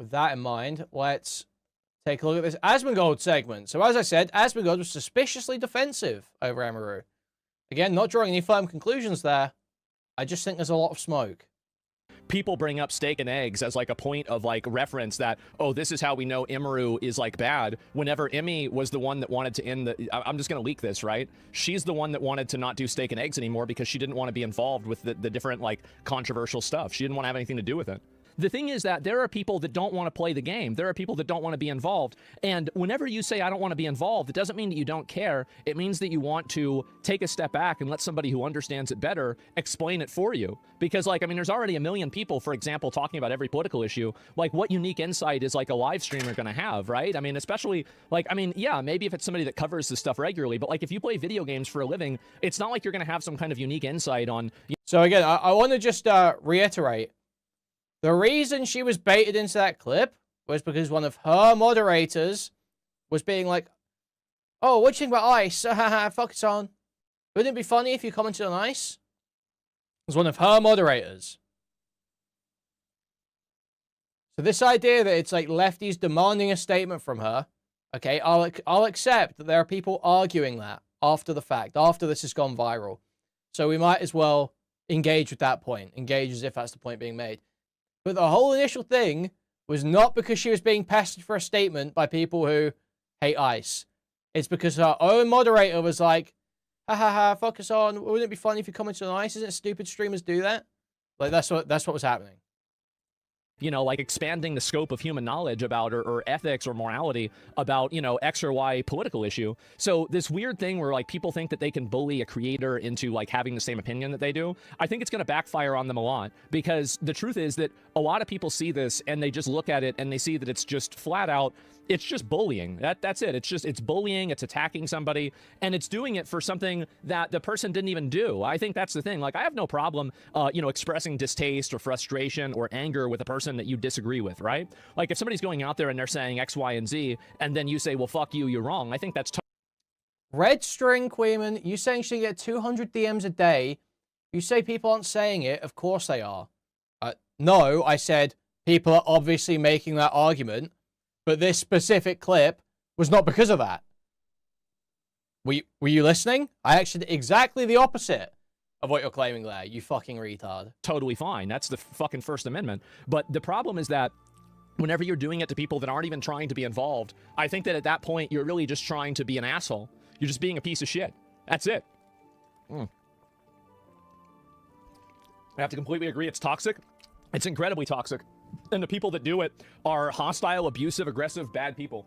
with that in mind, let's take a look at this Asmongold segment. So as I said, Asmongold was suspiciously defensive over Emiru. Again, not drawing any firm conclusions there. I just think there's a lot of smoke. People bring up steak and eggs as like a point of like reference that, oh, this is how we know Emiru is like bad, whenever Emmy was the one that wanted to end the, I'm just going to leak this, right? She's the one that wanted to not do steak and eggs anymore because she didn't want to be involved with the different like controversial stuff. She didn't want to have anything to do with it. The thing is that there are people that don't want to play the game. There are people that don't want to be involved. And whenever you say, I don't want to be involved, it doesn't mean that you don't care. It means that you want to take a step back and let somebody who understands it better explain it for you. Because, like, I mean, there's already a million people, for example, talking about every political issue. Like, what unique insight is, like, a live streamer going to have, right? I mean, especially, like, I mean, yeah, maybe if it's somebody that covers this stuff regularly. But, like, if you play video games for a living, it's not like you're going to have some kind of unique insight on... So, again, I want to just reiterate. The reason she was baited into that clip was because one of her moderators was being like, oh, what do you think about ice? Focus on. Wouldn't it be funny if you commented on ice? It was one of her moderators. So this idea that it's like lefties demanding a statement from her, okay, I'll accept that there are people arguing that after the fact, after this has gone viral. So we might as well engage with that point, engage as if that's the point being made. But the whole initial thing was not because she was being pestered for a statement by people who hate ice. It's because her own moderator was like, focus on, wouldn't it be funny if you commented on ice? Isn't it stupid streamers do that? Like, that's what was happening. You know, like expanding the scope of human knowledge about or ethics or morality about, you know, X or Y political issue. So this weird thing where like people think that they can bully a creator into like having the same opinion that they do, I think it's going to backfire on them a lot, because the truth is that a lot of people see this and they just look at it and they see that it's just flat out, it's just bullying. That's it. It's bullying, it's attacking somebody, and it's doing it for something that the person didn't even do. I think that's the thing. Like, I have no problem, you know, expressing distaste or frustration or anger with a person that you disagree with, right? Like, if somebody's going out there and they're saying X, Y, and Z, and then you say, well, fuck you, you're wrong, I think that's Red string, Kuihman, you saying she get 200 DMs a day. You say people aren't saying it. Of course they are. No, I said people are obviously making that argument, but this specific clip was not because of that. Were you listening? I actually did exactly the opposite of what you're claiming there, you fucking retard. Totally fine. That's the fucking First Amendment. But the problem is that whenever you're doing it to people that aren't even trying to be involved, I think that at that point, you're really just trying to be an asshole. You're just being a piece of shit. That's it. I have to completely agree. It's toxic. It's incredibly toxic. And the people that do it are hostile, abusive, aggressive, bad people.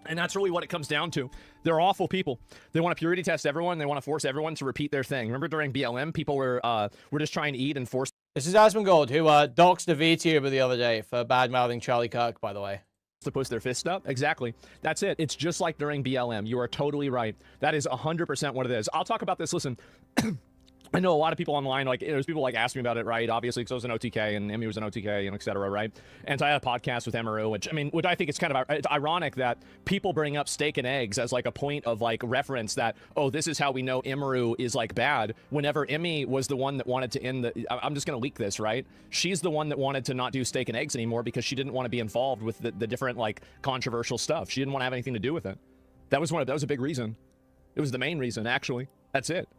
And that's really what it comes down to. They're awful people. They want to purity test everyone. They want to force everyone to repeat their thing. Remember during BLM, people were just trying to eat and force... This is Asmongold, who doxed a VTuber the other day for bad-mouthing Charlie Kirk, by the way. To push their fist up. Exactly. That's it. It's just like during BLM. You are totally right. That is 100% what it is. I'll talk about this. Listen, I know a lot of people online, like, there's people like ask me about it, right? Obviously, because I was an OTK and Emmy was an OTK and etc., right? And so I had a podcast with Emiru, which I think it's kind of it's ironic that people bring up steak and eggs as like a point of like reference that, oh, this is how we know Emiru is like bad, whenever Emmy was the one that wanted to end the, I'm just going to leak this, right? She's the one that wanted to not do steak and eggs anymore because she didn't want to be involved with the different like controversial stuff. She didn't want to have anything to do with it. That was a big reason. It was the main reason, actually. That's it.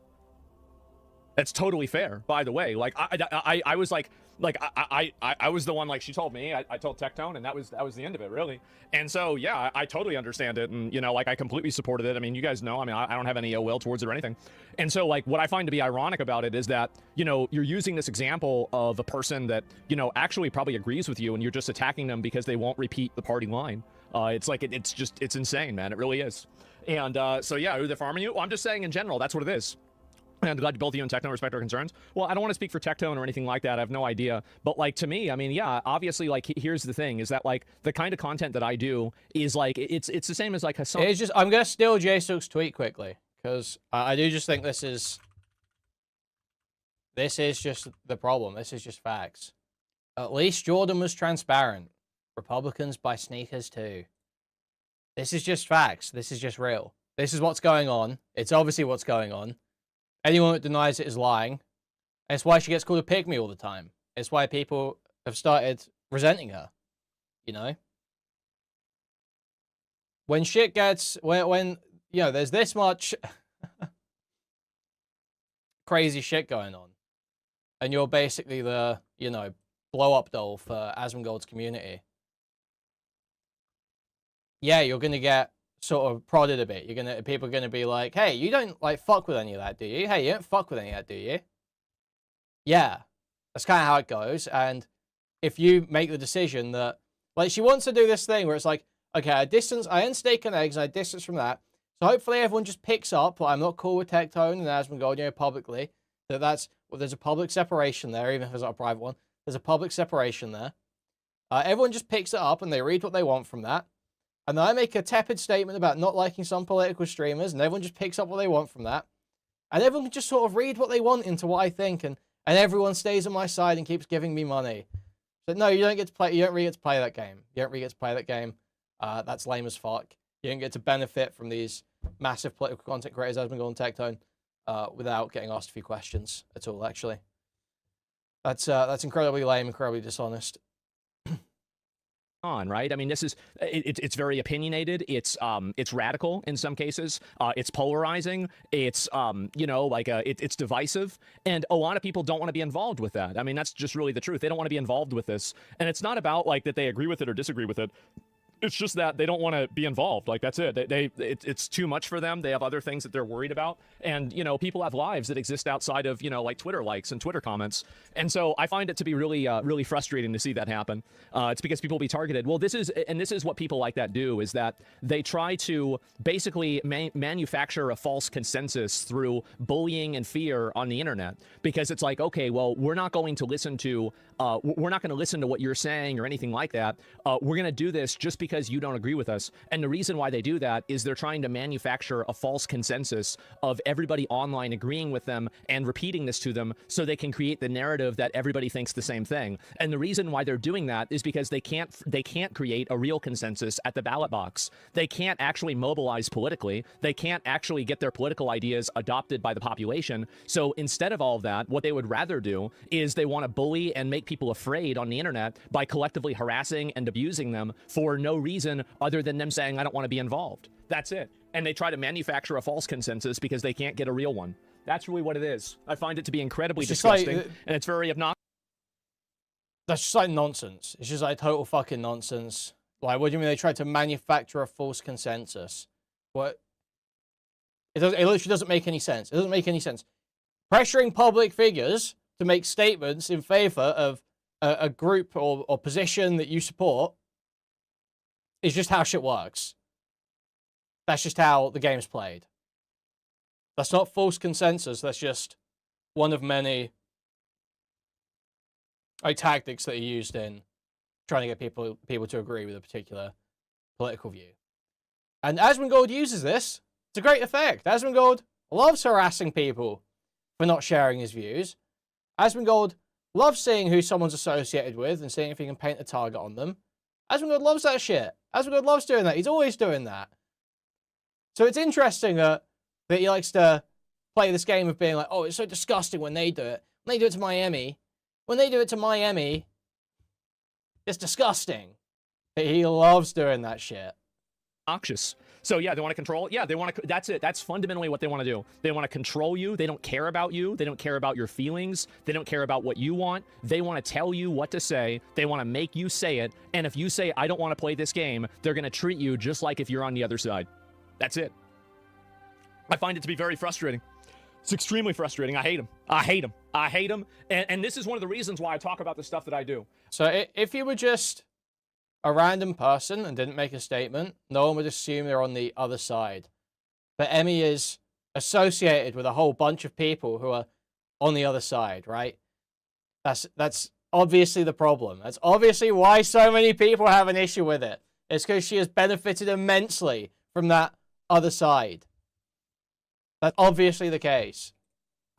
That's totally fair, by the way. Like, I was like I was the one, like, she told me, I told Tectone, and that was the end of it, really. And so, yeah, I totally understand it, and, you know, like, I completely supported it. I mean, you guys know, I mean, I don't have any ill will towards it or anything. And so, like, what I find to be ironic about it is that, you know, you're using this example of a person that, you know, actually probably agrees with you, and you're just attacking them because they won't repeat the party line. It's like, it's insane, man. It really is. And so, yeah, who they're farming you? Well, I'm just saying in general, that's what it is. And glad both you and Tectone respect our concerns. Well, I don't want to speak for Tectone or anything like that. I have no idea. But, like, to me, I mean, yeah, obviously, like, here's the thing, is that, like, the kind of content that I do is, like, it's the same as, like, Hassan. It's just, I'm going to steal J-Sook's tweet quickly, because I do just think this is just the problem. This is just facts. At least Jordan was transparent. Republicans buy sneakers, too. This is just facts. This is just real. This is what's going on. It's obviously what's going on. Anyone that denies it is lying. And it's why she gets called a pygmy all the time. It's why people have started resenting her. you know? When shit gets, when you know, there's this much crazy shit going on, and you're basically the, you know, blow-up doll for Asmongold's community. Yeah, you're gonna get sort of prodded a bit. People are gonna be like, hey, you don't, like, fuck with any of that, do you? Hey, you don't fuck with any of that, do you? Yeah, that's kind of how it goes. And if you make the decision that, like, she wants to do this thing where it's like, okay, I unstake an eggs, and I distance from that. So hopefully everyone just picks up, I'm not cool with Tectone and Asmongold, you know, publicly. Well, there's a public separation there, even if it's not a private one. There's a public separation there. Everyone just picks it up, and they read what they want from that. And then I make a tepid statement about not liking some political streamers, and everyone just picks up what they want from that. And everyone can just sort of read what they want into what I think, and everyone stays on my side and keeps giving me money. So no, you don't really get to play that game. You don't really get to play that game. That's lame as fuck. You don't get to benefit from these massive political content creators, Asmongold and Tectone, without getting asked a few questions at all, actually. That's incredibly lame, incredibly dishonest. On, right? I mean, this is it's very opinionated. It's radical in some cases. It's polarizing. It's you know, like it's divisive, and a lot of people don't want to be involved with that. I mean, that's just really the truth. They don't want to be involved with this, and it's not about like that they agree with it or disagree with it. It's just that they don't want to be involved. Like, that's it. It's too much for them. They have other things that they're worried about. And, you know, people have lives that exist outside of, you know, like Twitter likes and Twitter comments. And so I find it to be really, really frustrating to see that happen. It's because people will be targeted. Well, this is what people like that do, is that they try to basically manufacture a false consensus through bullying and fear on the internet. Because it's like, okay, well, we're not going to listen to what you're saying or anything like that. We're going to do this just because you don't agree with us. And the reason why they do that is they're trying to manufacture a false consensus of everybody online agreeing with them and repeating this to them so they can create the narrative that everybody thinks the same thing. And the reason why they're doing that is because they can't create a real consensus at the ballot box. They can't actually mobilize politically. They can't actually get their political ideas adopted by the population. So instead of all of that, what they would rather do is they want to bully and make people afraid on the internet by collectively harassing and abusing them for no reason other than them saying, I don't want to be involved. That's it. And they try to manufacture a false consensus because they can't get a real one. That's really what it is. I find it to be incredibly disgusting, and it's very obnoxious. That's just like nonsense. It's just like total fucking nonsense. Like, what do you mean they tried to manufacture a false consensus? What? It literally doesn't make any sense. It doesn't make any sense. Pressuring public figures to make statements in favor of a group or position that you support is just how shit works. That's just how the game's played. That's not false consensus. That's just one of many tactics that are used in trying to get people to agree with a particular political view. And Asmongold uses this to great effect. Asmongold loves harassing people for not sharing his views. Asmongold loves seeing who someone's associated with and seeing if he can paint a target on them. Asmongold loves that shit. Asmongold loves doing that. He's always doing that. So it's interesting that he likes to play this game of being like, oh, it's so disgusting when they do it. When they do it to Miami. When they do it to Miami, it's disgusting. But he loves doing that shit. Noxious. So yeah, they want to control. Yeah, they want to. That's it. That's fundamentally what they want to do. They want to control you. They don't care about you. They don't care about your feelings. They don't care about what you want. They want to tell you what to say. They want to make you say it. And if you say, I don't want to play this game, they're going to treat you just like if you're on the other side. That's it. I find it to be very frustrating. It's extremely frustrating. I hate them. I hate them. I hate them. And this is one of the reasons why I talk about the stuff that I do. So if you were just a random person and didn't make a statement, no one would assume they're on the other side. But Emmy is associated with a whole bunch of people who are on the other side, right? That's obviously the problem. That's obviously why so many people have an issue with it. It's because she has benefited immensely from that other side. That's obviously the case.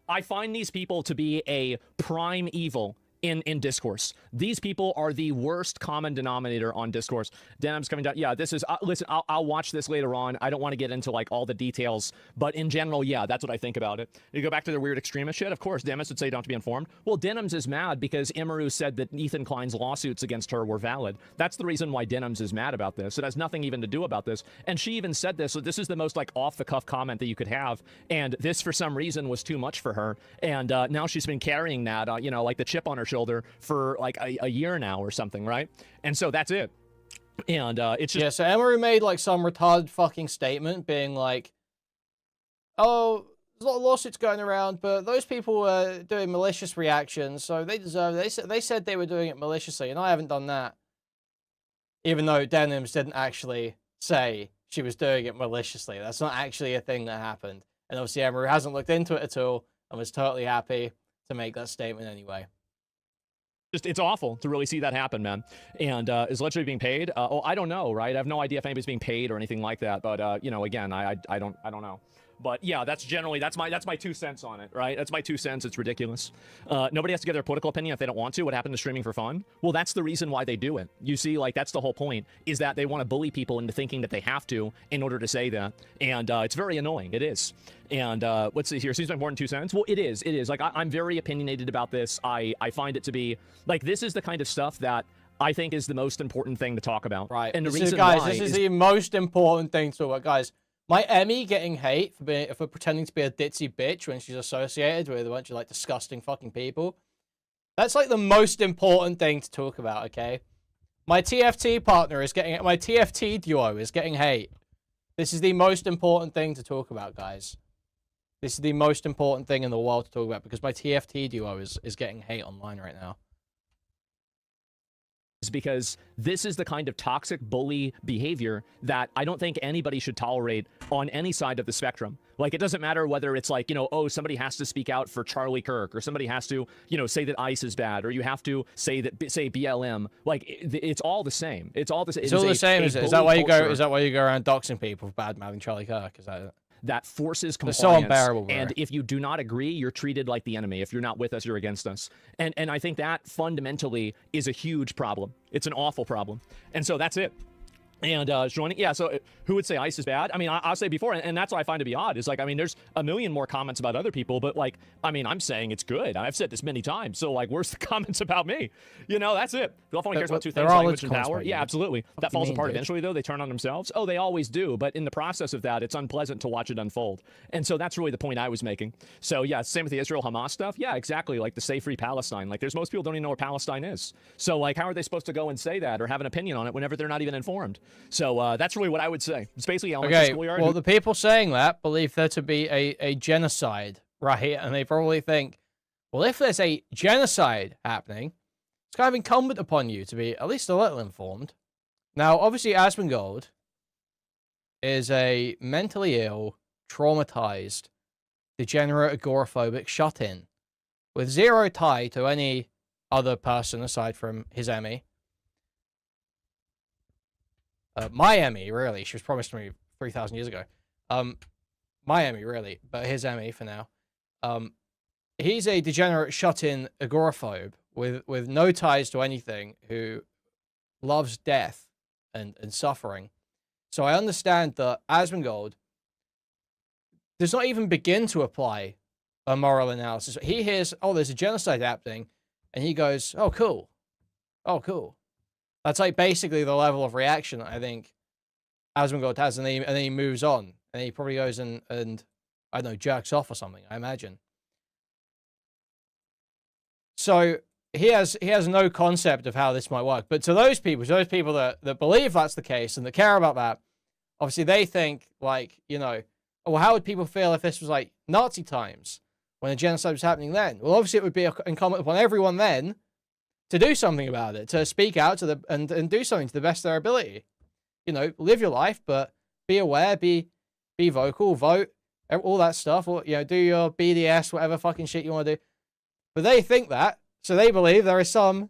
I find these people to be a prime evil in discourse. These people are the worst common denominator on discourse. Denims coming down. Yeah, this is listen, I'll watch this later on. I don't want to get into like all the details, but in general, yeah, that's what I think about it. You go back to the weird extremist shit. Of course, Denims would say you don't have to be informed. Well, Denims is mad because Emiru said that Ethan Klein's lawsuits against her were valid. That's the reason why Denims is mad about this. It has nothing even to do about this. And she even said this. So this is the most like off the cuff comment that you could have. And this for some reason was too much for her. And now she's been carrying that, you know, like the chip on her shoulder for like a year now or something, right? And so that's it. And it's just... Yeah, so Emiru made like some retarded fucking statement being like, oh, there's a lot of lawsuits going around, but those people were doing malicious reactions, so they deserve it. They said they were doing it maliciously, and I haven't done that. Even though Denims didn't actually say she was doing it maliciously. That's not actually a thing that happened. And obviously Emiru hasn't looked into it at all and was totally happy to make that statement anyway. It's awful to really see that happen, man. And is literally being paid? Oh, I don't know, right? I have no idea if anybody's being paid or anything like that. But you know, again, I don't know. But yeah, that's my 2 cents on it, right? That's my 2 cents. It's ridiculous. Nobody has to give their political opinion if they don't want to. What happened to streaming for fun? Well, that's the reason why they do it. You see, like that's the whole point, is that they want to bully people into thinking that they have to in order to say that. And it's very annoying. It is. And let's see here. Seems like more than 2 cents. Well, it is. It is. Like I'm very opinionated about this. I find it to be like this is the kind of stuff that I think is the most important thing to talk about. Right. And the this reason guys, why this is the most important thing to talk about, guys. My Emmy getting hate for pretending to be a ditzy bitch when she's associated with a bunch of like disgusting fucking people. That's like the most important thing to talk about, okay? My TFT partner is getting, my TFT duo is getting hate. This is the most important thing to talk about, guys. This is the most important thing in the world to talk about because my TFT duo is getting hate online right now. Is because this is the kind of toxic bully behavior that I don't think anybody should tolerate on any side of the spectrum. Like, it doesn't matter whether it's like, you know, oh, somebody has to speak out for Charlie Kirk, or somebody has to, you know, say that ICE is bad, or you have to say that, say BLM. Like, it's all the same. It's all the same. It's all the same. Is that why you go? Is that why you go around doxing people for bad mouthing Charlie Kirk? Is that it? That forces compliance. They're so unbearable, bro. And if you do not agree, you're treated like the enemy. If you're not with us, you're against us. And I think that fundamentally is a huge problem. It's an awful problem. And so that's it. And joining, yeah, so who would say ICE is bad? I mean, I'll say before, and that's what I find to be odd, is like, I mean, there's a million more comments about other people, but like, I mean, I'm saying it's good. I've said this many times, so like, where's the comments about me? You know, that's it. Golf only cares about two things, language and power. Yeah, absolutely. That falls apart eventually, though. They turn on themselves. Oh, they always do, but in the process of that, it's unpleasant to watch it unfold. And so that's really the point I was making. So yeah, same with the Israel-Hamas stuff. Yeah, exactly, like the Say Free Palestine. Like, there's most people don't even know where Palestine is. So like, how are they supposed to go and say that or have an opinion on it whenever they're not even informed? So that's really what I would say. It's basically okay. Well, the people saying that believe there to be a genocide, right? And they probably think, well, if there's a genocide happening, it's kind of incumbent upon you to be at least a little informed. Now, obviously, Asmongold is a mentally ill, traumatized, degenerate, agoraphobic shut-in with zero tie to any other person aside from his Emmy. My Emmy, really. She was promised to me 3,000 years ago. My Emmy, really. But his Emmy for now. He's a degenerate, shut-in agoraphobe with no ties to anything who loves death and suffering. So I understand that Asmongold does not even begin to apply a moral analysis. He hears, oh, there's a genocide happening, and he goes, oh, cool. Oh, cool. That's like basically the level of reaction that I think Asmongold has, and then he moves on, and he probably goes and I don't know, jerks off or something, I imagine. So he has no concept of how this might work. But to those people that believe that's the case and that care about that, obviously they think like, you know, oh, well, how would people feel if this was like Nazi times when a genocide was happening then? Well, obviously it would be incumbent upon everyone then to do something about it, to speak out to and do something to the best of their ability. You know, live your life, but be aware, be vocal, vote, all that stuff, or, you know, do your BDS, whatever fucking shit you want to do. But they think that, so they believe there is some,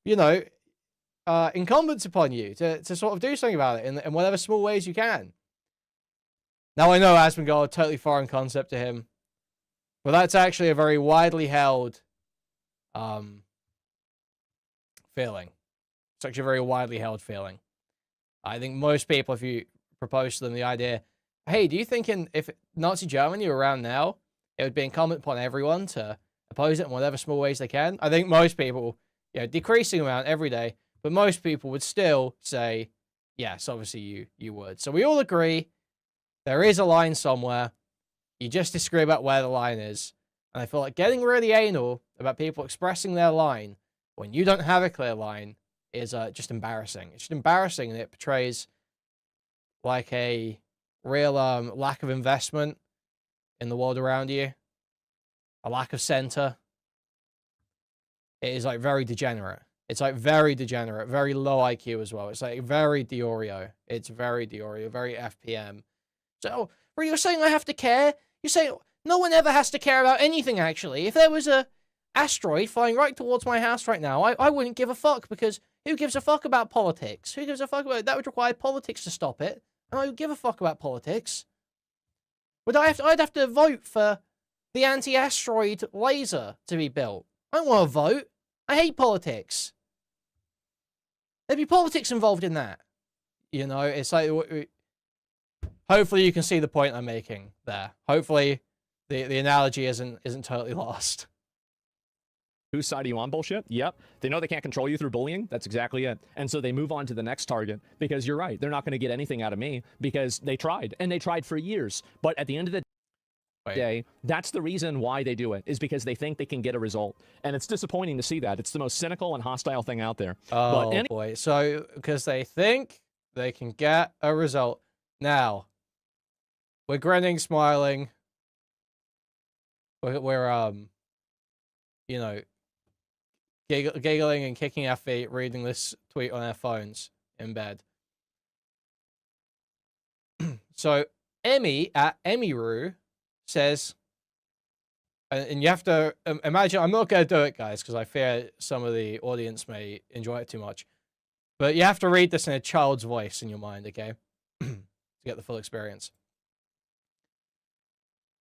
you know, incumbents upon you to sort of do something about it in whatever small ways you can. Now, I know Asmongold, a totally foreign concept to him, but that's actually a very widely held feeling. It's actually a very widely held feeling. I think most people, if you propose to them the idea, hey, do you think if Nazi Germany were around now, it would be incumbent upon everyone to oppose it in whatever small ways they can? I think most people, decreasing amount every day, but most people would still say, yes, obviously you would. So we all agree there is a line somewhere. You just disagree about where the line is. And I feel like getting really anal about people expressing their line when you don't have a clear line is just embarrassing. It's just embarrassing, and it portrays like a real lack of investment in the world around you, a lack of center. It is like very degenerate. It's like very degenerate, very low IQ as well. It's like very Diorio. It's very Diorio, very FPM. So, but you're saying I have to care? You're saying no one ever has to care about anything, actually. If there was a asteroid flying right towards my house right now, I wouldn't give a fuck, because who gives a fuck about politics? Who gives a fuck about it? That would require politics to stop it, and I would give a fuck about politics. But I'd have to vote for the anti-asteroid laser to be built. I don't want to vote. I hate politics. There'd be politics involved in that. You know, it's like... Hopefully you can see the point I'm making there. Hopefully the analogy isn't totally lost. Whose side are you on bullshit? Yep. They know they can't control you through bullying. That's exactly it. And so they move on to the next target, because you're right. They're not going to get anything out of me because they tried, and they tried for years. But at the end of the day, that's the reason why they do it, is because they think they can get a result. And it's disappointing to see that. It's the most cynical and hostile thing out there. Oh, boy. So, because they think they can get a result. Now, we're grinning, smiling. We're you know, giggling and kicking our feet, reading this tweet on our phones in bed. So, Emmy at Emiru says, and you have to imagine, I'm not going to do it, guys, because I fear some of the audience may enjoy it too much. But you have to read this in a child's voice in your mind, okay? To get the full experience.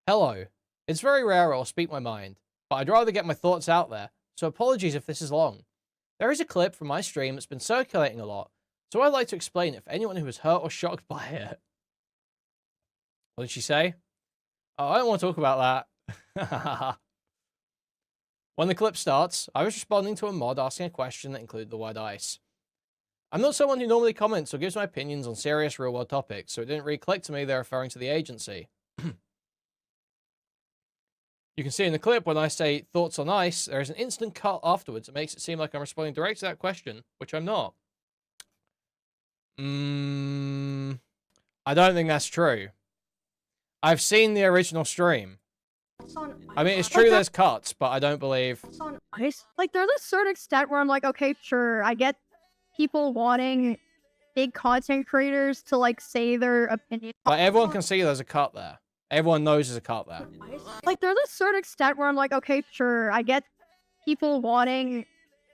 Hello. It's very rare I'll speak my mind, but I'd rather get my thoughts out there, so apologies if this is long. There is a clip from my stream that's been circulating a lot, so I'd like to explain it for anyone who was hurt or shocked by it. What did she say? Oh, I don't want to talk about that. When the clip starts, I was responding to a mod asking a question that included the word ice. I'm not someone who normally comments or gives my opinions on serious real-world topics, so it didn't really click to me they're referring to the agency. You can see in the clip when I say thoughts on ice, there is an instant cut afterwards that makes it seem like I'm responding directly to that question, which I'm not. I don't think that's true. I've seen the original stream. I mean, it's true there's cuts, but I don't believe... Like, there's a certain extent where I'm like, okay, sure, I get people wanting big content creators to, like, say their opinion. But everyone can see there's a cut there. Everyone knows there's a cut there. Like, there's a certain extent where I'm like, okay, sure, I get people wanting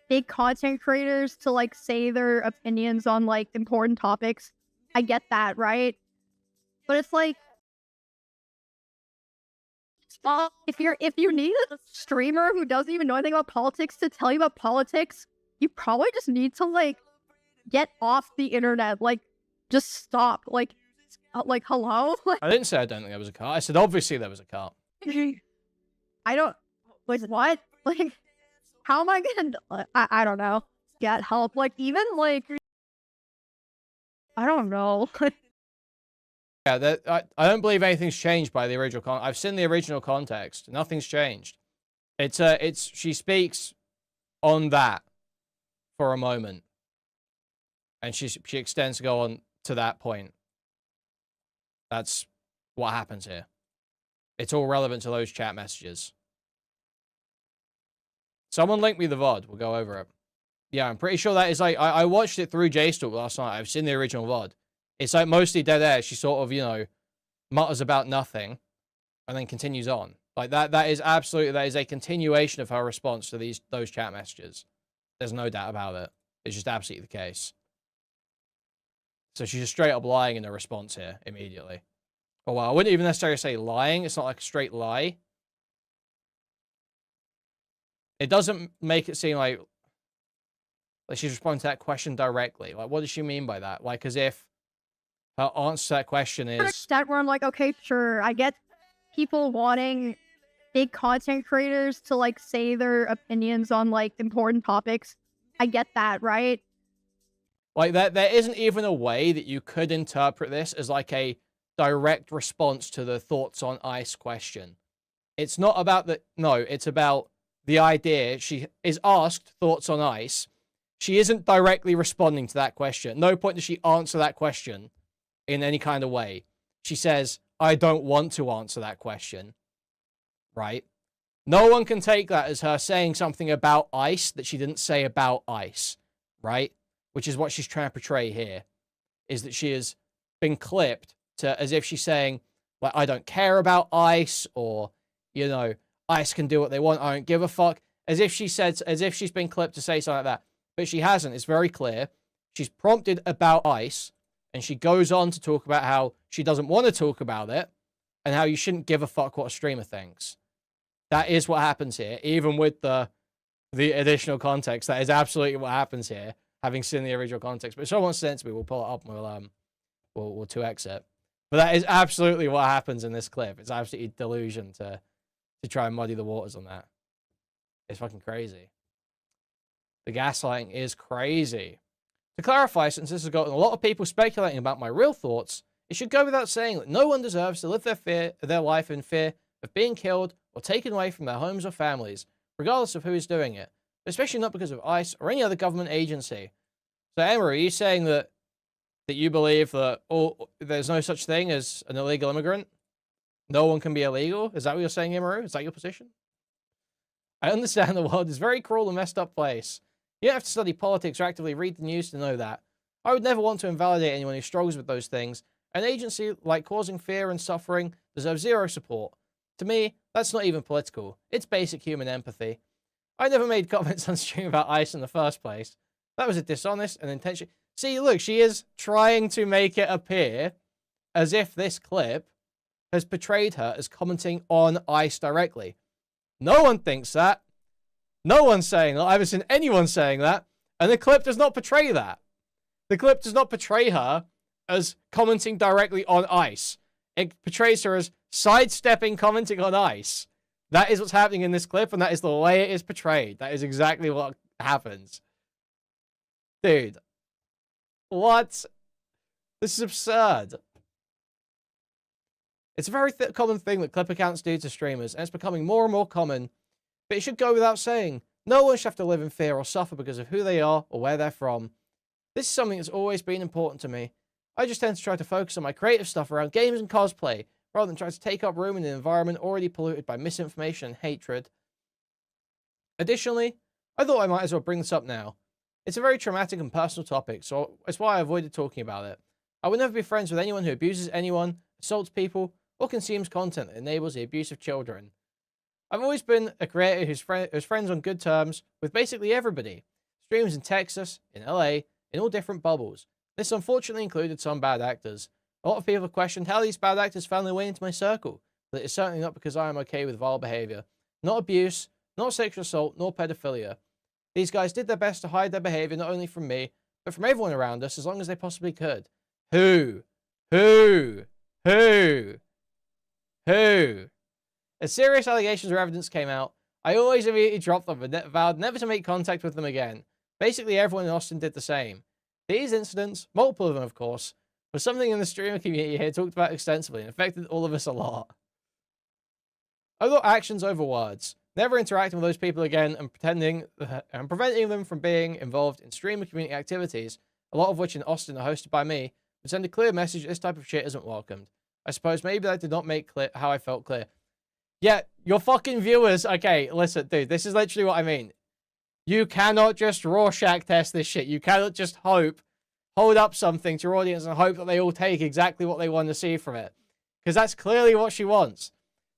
big content creators to, like, say their opinions on, like, important topics. I get that, right? But it's like... if you need a streamer who doesn't even know anything about politics to tell you about politics, you probably just need to, like, get off the internet. Like, just stop. Like, hello? I didn't say I don't think there was a cut. I said obviously there was a cut. I don't... Like, what? Like, how am I gonna... I don't know. Get help. Like, even, like... I don't know. Yeah, I don't believe anything's changed by the original I've seen the original context. Nothing's changed. She speaks on that for a moment. And she extends to go on to that point. That's what happens here. It's all relevant to those chat messages. Someone link me the VOD. We'll go over it. Yeah, I'm pretty sure that is like... I watched it through JStalk last night. I've seen the original VOD. It's like mostly dead air. She sort of, you know, mutters about nothing and then continues on. Like that is absolutely, that is a continuation of her response to those chat messages. There's no doubt about it. It's just absolutely the case. So she's just straight up lying in her response here immediately. Oh, well, I wouldn't even necessarily say lying. It's not like a straight lie. It doesn't make it seem like Like, she's responding to that question directly. Like, what does she mean by that? Like, as if her answer to that question is... To an extent where I'm like, okay, sure, I get people wanting big content creators to, like, say their opinions on, like, important topics. I get that, right? Like, there isn't even a way that you could interpret this as, like, a direct response to the thoughts on ice question. It's not about the... No, it's about the idea. She is asked thoughts on ice. She isn't directly responding to that question. At no point does she answer that question in any kind of way. She says, I don't want to answer that question. Right? No one can take that as her saying something about ice that she didn't say about ice. Right? Which is what she's trying to portray here. Is that she has been clipped to as if she's saying, like, I don't care about ice, or, you know, ice can do what they want, I don't give a fuck. As if she said, as if she's been clipped to say something like that. But she hasn't. It's very clear. She's prompted about ice, and she goes on to talk about how she doesn't want to talk about it, and how you shouldn't give a fuck what a streamer thinks. That is what happens here, even with the additional context. That is absolutely what happens here, having seen the original context. But if someone sends me, we'll pull it up and we'll 2x it. But that is absolutely what happens in this clip. It's absolutely delusion to try and muddy the waters on that. It's fucking crazy. The gaslighting is crazy. To clarify, since this has gotten a lot of people speculating about my real thoughts, it should go without saying that no one deserves to live their life in fear of being killed or taken away from their homes or families, regardless of who is doing it, especially not because of ICE or any other government agency. So, Emiru, are you saying that you believe that there's no such thing as an illegal immigrant? No one can be illegal? Is that what you're saying, Emiru? Is that your position? I understand the world is a very cruel and messed up place. You don't have to study politics or actively read the news to know that. I would never want to invalidate anyone who struggles with those things. An agency like causing fear and suffering deserves zero support. To me, that's not even political. It's basic human empathy. I never made comments on stream about ICE in the first place. That was a dishonest and intentional... See, look, she is trying to make it appear as if this clip has portrayed her as commenting on ICE directly. No one thinks that. No one's saying that. I haven't seen anyone saying that. And the clip does not portray that. The clip does not portray her as commenting directly on ICE. It portrays her as sidestepping commenting on ICE. That is what's happening in this clip, and that is the way it is portrayed. That is exactly what happens. Dude. What? This is absurd. It's a very common thing that clip accounts do to streamers, and it's becoming more and more common. But it should go without saying, no one should have to live in fear or suffer because of who they are or where they're from. This is something that's always been important to me. I just tend to try to focus on my creative stuff around games and cosplay, rather than trying to take up room in an environment already polluted by misinformation and hatred. Additionally, I thought I might as well bring this up now. It's a very traumatic and personal topic, so it's why I avoided talking about it. I would never be friends with anyone who abuses anyone, assaults people, or consumes content that enables the abuse of children. I've always been a creator who's friends on good terms with basically everybody. Streamers in Texas, in LA, in all different bubbles. This unfortunately included some bad actors. A lot of people have questioned how these bad actors found their way into my circle, but it's certainly not because I am okay with vile behavior. Not abuse, not sexual assault, nor pedophilia. These guys did their best to hide their behavior not only from me, but from everyone around us as long as they possibly could. Who? As serious allegations or evidence came out, I always immediately dropped them and vowed never to make contact with them again. Basically, everyone in Austin did the same. These incidents, multiple of them of course, was something in the streamer community here talked about extensively and affected all of us a lot. I thought actions over words. Never interacting with those people again and preventing them from being involved in streamer community activities, a lot of which in Austin are hosted by me, would send a clear message that this type of shit isn't welcomed. I suppose maybe that did not make clear how I felt clear. Yeah, your fucking viewers, okay, listen, dude, this is literally what I mean. You cannot just Rorschach test this shit. You cannot just hold up something to your audience and hope that they all take exactly what they want to see from it. Because that's clearly what she wants.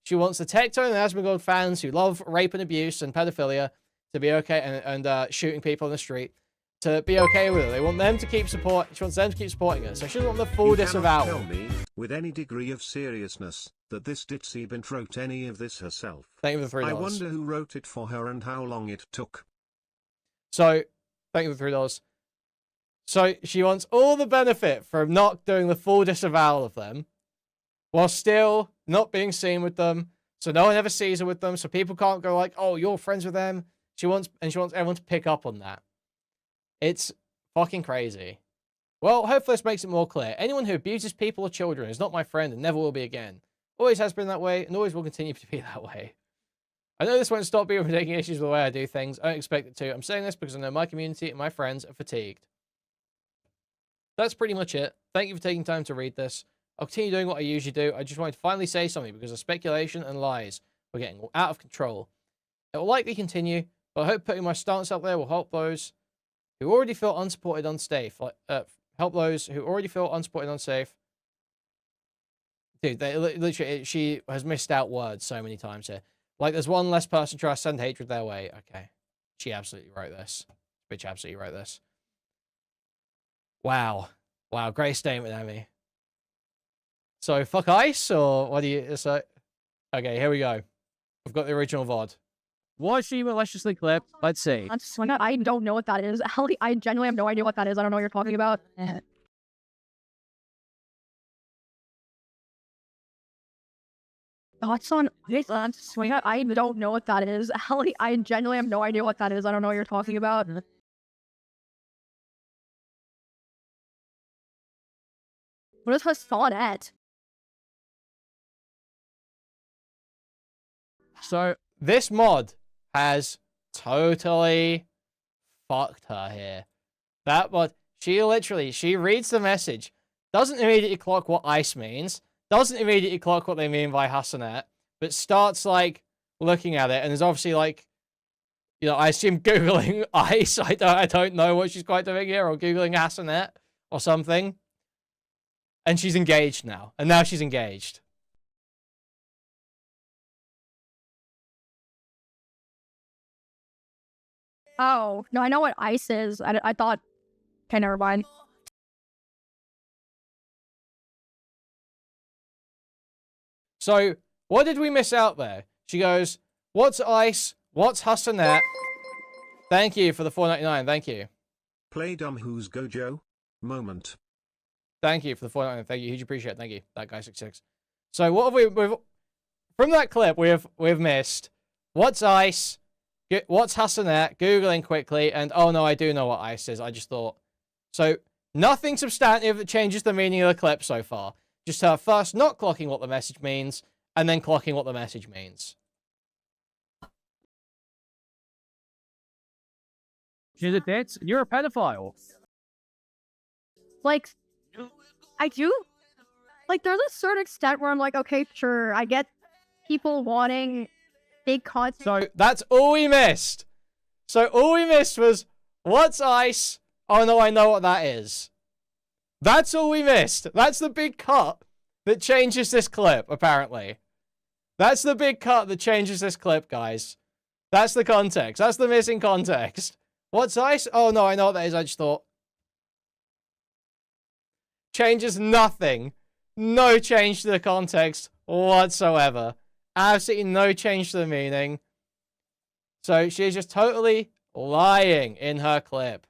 She wants the Tectone and Asmongold fans who love rape and abuse and pedophilia to be okay, and shooting people in the street to be okay with it. They want them to keep she wants them to keep supporting her. So she doesn't want the full disavowal. Tell me, with any degree of seriousness, that this Ditsy Bint wrote any of this herself. Thank you for the $3. I wonder who wrote it for her and how long it took. So, Thank you for $3. So she wants all the benefit from not doing the full disavowal of them, while still not being seen with them. So no one ever sees her with them. So people can't go like, "Oh, you're friends with them." She wants everyone to pick up on that. It's fucking crazy. Well, hopefully this makes it more clear. Anyone who abuses people or children is not my friend and never will be again. Always has been that way and always will continue to be that way. I know this won't stop people from taking issues with the way I do things. I don't expect it to. I'm saying this because I know my community and my friends are fatigued. That's pretty much it. Thank you for taking time to read this. I'll continue doing what I usually do. I just wanted to finally say something because the speculation and lies were getting out of control. It will likely continue, but I hope putting my stance out there will help those who already feel unsupported, unsafe. Help those who already feel unsupported, unsafe. Dude, literally, she has missed out words so many times here. Like, there's one less person trying to send hatred their way. Okay. She absolutely wrote this. Bitch absolutely wrote this. Wow. Wow, great statement, Emmy. So, fuck ICE, or what do you say? Okay, here we go. We've got the original VOD. Was she maliciously clipped? Let's see. I don't know what that is. I genuinely have no idea what that is. I don't know what you're talking about. Thoughts on swing? I don't know what that is. I genuinely have no idea what that is. I don't know what you're talking about. What is Hassanet? So, This mod has totally fucked her here. That mod, she reads the message, doesn't immediately clock what ICE means, doesn't immediately clock what they mean by Hassanet, but starts, like, looking at it, and is obviously, like, you know, I assume Googling ICE. I don't know what she's quite doing here, or Googling Hassanet, or something. And she's engaged now. And now she's engaged. Oh, no, I know what ICE is. I thought... Okay, never mind. So, what did we miss out there? She goes, what's ICE? What's Hassanet? Thank you for the $4.99. Thank you. Play dumb who's Gojo? Moment. Thank you for the $4.99. Thank you. Huge appreciate it. Thank you. That guy 66. So, what have we've from that clip, we've missed what's ICE? What's Hassanet? Googling quickly, and oh no, I do know what ICE is. I just thought. So, nothing substantive that changes the meaning of the clip so far. Just her first not clocking what the message means, and then clocking what the message means. she's a bitch. You're a pedophile. Like, I do... Like, there's a certain extent where I'm like, okay, sure, I get people wanting big content. So, that's all we missed. So, all we missed was, what's ICE? Oh no, I know what that is. That's all we missed. That's the big cut that changes this clip, apparently. That's the big cut that changes this clip, guys. That's the context. That's the missing context. What's ICE? Oh no, I know what that is. I just thought. Changes nothing. No change to the context whatsoever. Absolutely no change to the meaning. So she's just totally lying in her clip.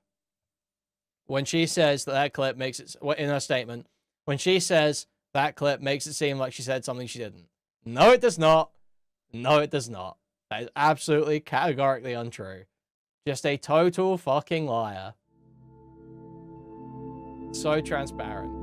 When she says that clip makes it, in her statement, when she says that clip makes it seem like she said something she didn't. No, it does not. No, it does not. That is absolutely categorically untrue. Just a total fucking liar. So transparent.